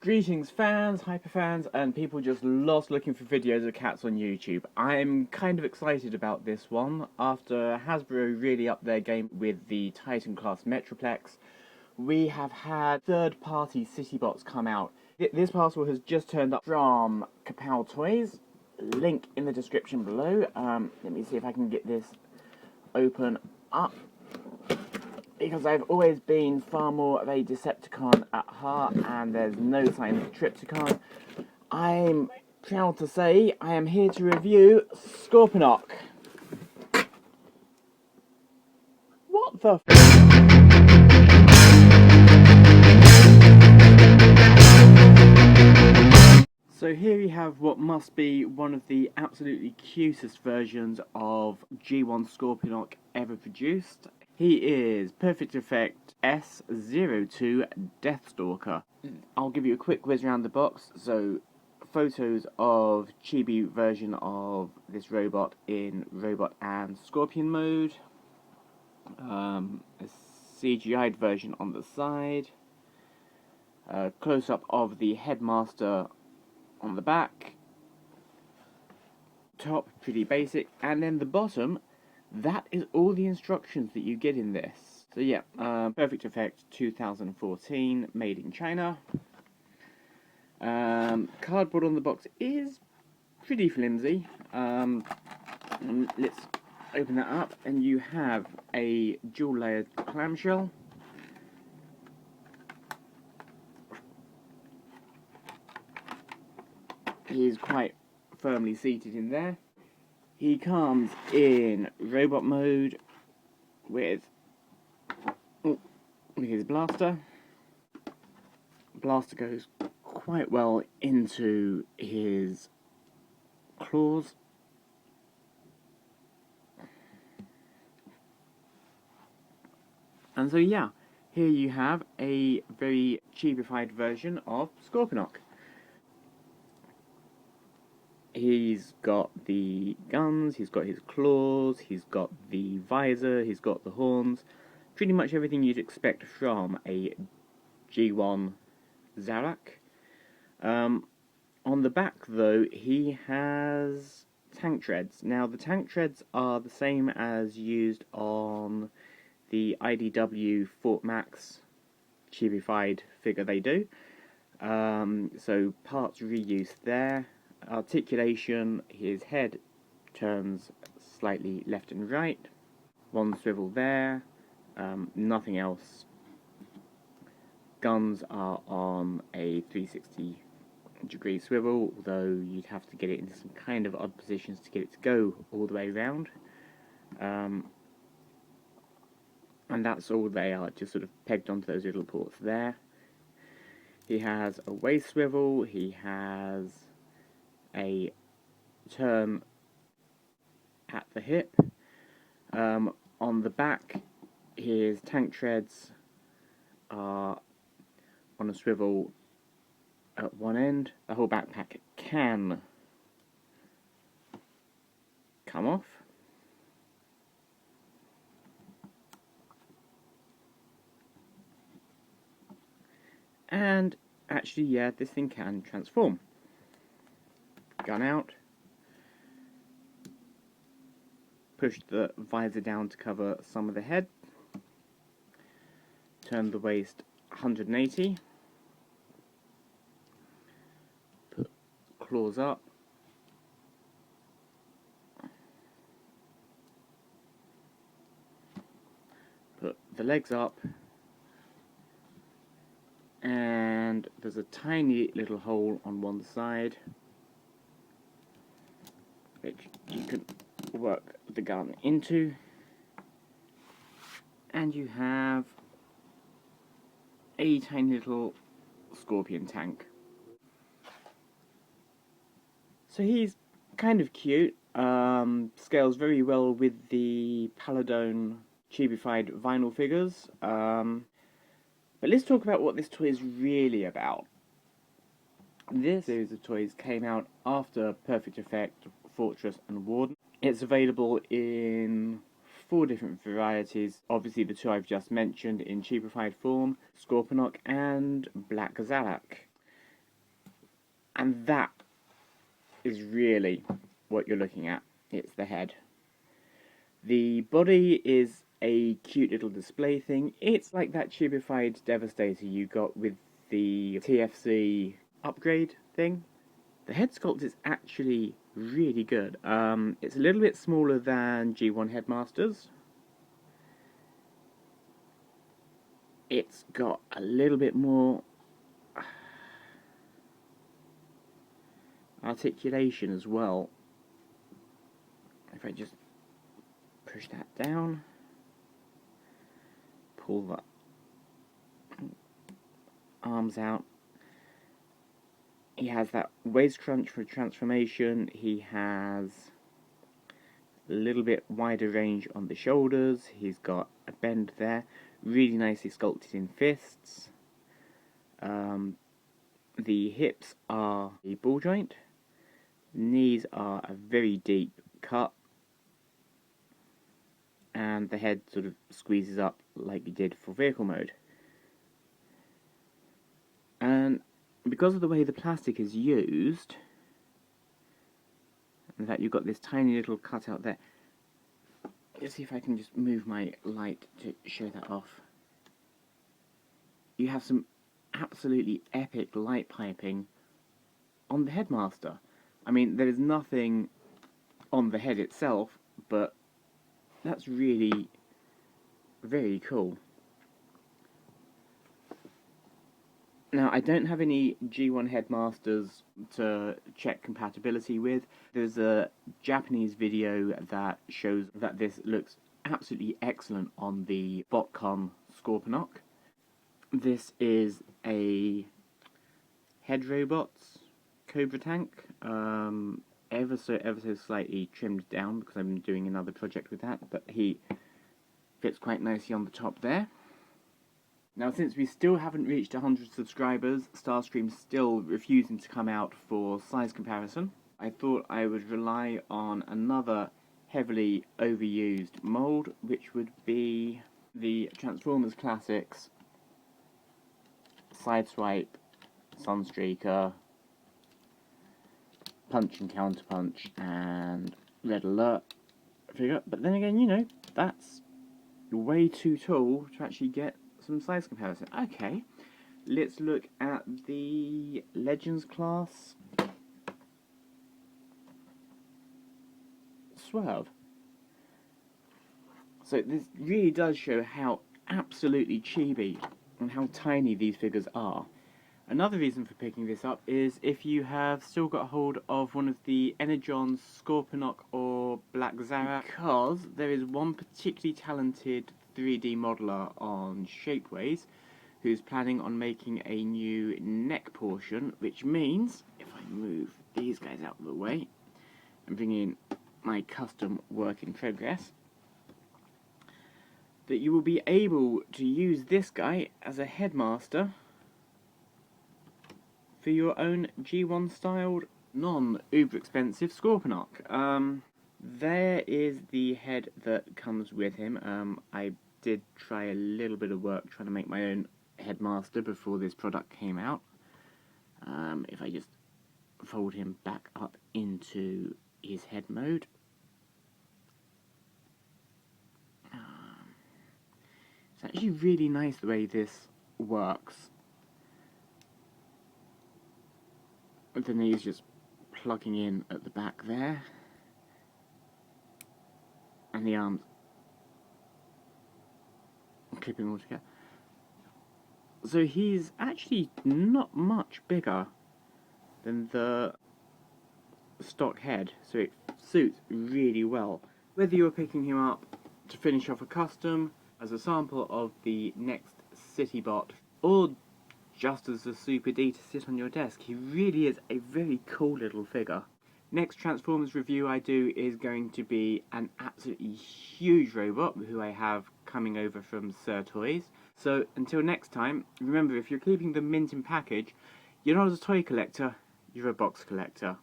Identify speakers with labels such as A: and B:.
A: Greetings fans, hyperfans, and people just lost looking for videos of cats on YouTube. I'm kind of excited about this one. After Hasbro really upped their game with the Titan class Metroplex, we have had third-party city bots come out. This parcel has just turned up from Kapow Toys, link in the description below. Let me see if I can get this open up, because I've always been far more of a Decepticon at heart, and there's no sign of Tripticon. I'm proud to say I am here to review Scorponok. What the f***? So here you have what must be one of the absolutely cutest versions of G1 Scorpnok ever produced. He is Perfect Effect PES-02 DeathStalker. I'll give you a quick whiz around the box. So, photos of Chibi version of this robot in robot and scorpion mode. A CGI'd version on the side. A close-up of the Headmaster on the back. Top, pretty basic. And then the bottom, that is all the instructions that you get in this. So yeah, Perfect Effect 2014, made in China. Cardboard on the box is pretty flimsy. Let's open that up, and you have a dual layered clamshell. He's quite firmly seated in there. He comes in robot mode with his blaster. Blaster goes quite well into his claws. And so yeah, here you have a very chibified version of Scorponok. He's got the guns, he's got his claws, he's got the visor, he's got the horns. Pretty much everything you'd expect from a G1 Zarak. On the back though, he has tank treads. Now the tank treads are the same as used on the IDW Fort Max chibified figure they do. So parts reused there. Articulation, his head turns slightly left and right. One swivel there, nothing else. Guns are on a 360-degree swivel, although you'd have to get it into some kind of odd positions to get it to go all the way around. And that's all they are, just sort of pegged onto those little ports there. He has a waist swivel, he has a turn at the hip. On the back, his tank treads are on a swivel at one end. The whole backpack can come off. And actually, yeah, this thing can transform. Gun out. Push the visor down to cover some of the head. Turn the waist 180. Put claws up. Put the legs up. And there's a tiny little hole on one side, which you can work the gun into, and you have a tiny little scorpion tank. So he's kind of cute, scales very well with the Paladone chibified vinyl figures, but let's talk about what this toy is really about. This series of toys came out after Perfect Effect, Fortress and Warden. It's available in 4 different varieties. Obviously the 2 I've just mentioned in cheapified form, Scorponok and Black Zarak. And that is really what you're looking at. It's the head. The body is a cute little display thing. It's like that chibified Devastator you got with the TFC upgrade thing. The head sculpt is actually really good. It's a little bit smaller than G1 Headmasters. It's got a little bit more articulation as well. If I just push that down, pull the arms out. He has that waist crunch for transformation. He has a little bit wider range on the shoulders. He's got a bend there, really nicely sculpted in fists. The hips are a ball joint. Knees are a very deep cut. And the head sort of squeezes up like you did for vehicle mode. And because of the way the plastic is used, in fact you've got this tiny little cutout there. Let's see if I can just move my light to show that off. You have some absolutely epic light piping on the Headmaster. I mean, there is nothing on the head itself, but that's really very cool. Now, I don't have any G1 Headmasters to check compatibility with. There's a Japanese video that shows that this looks absolutely excellent on the Energon Scorpnok. This is a head robot's Cobra tank, ever so slightly trimmed down because I'm doing another project with that, but he fits quite nicely on the top there. Now, since we still haven't reached 100 subscribers, Starscream's still refusing to come out for size comparison, I thought I would rely on another heavily overused mould, which would be the Transformers Classics Sideswipe, Sunstreaker, Punch and Counterpunch, and Red Alert figure. But then again, you know, that's way too tall to actually get some size comparison. Okay, let's look at the Legends class Swerve. So this really does show how absolutely chibi and how tiny these figures are. Another reason for picking this up is if you have still got hold of one of the Energon Scorpnok or Black Zarak, because there is one particularly talented 3D modeler on Shapeways who's planning on making a new neck portion, which means, if I move these guys out of the way and bring in my custom work in progress, that you will be able to use this guy as a headmaster for your own G1 styled, non-uber expensive Scorponok. There is the head that comes with him. I did try a little bit of work trying to make my own Headmaster before this product came out. If I just fold him back up into his head mode. It's actually really nice the way this works. With the knees just plugging in at the back there. And the arms clipping all together. So he's actually not much bigger than the stock head, so it suits really well. Whether you're picking him up to finish off a custom, as a sample of the next Citybot, or just as a Super D to sit on your desk, he really is a very cool little figure. Next Transformers review I do is going to be an absolutely huge robot who I have coming over from Sir Toys. So until next time, remember, if you're keeping the mint in package, you're not a toy collector, you're a box collector.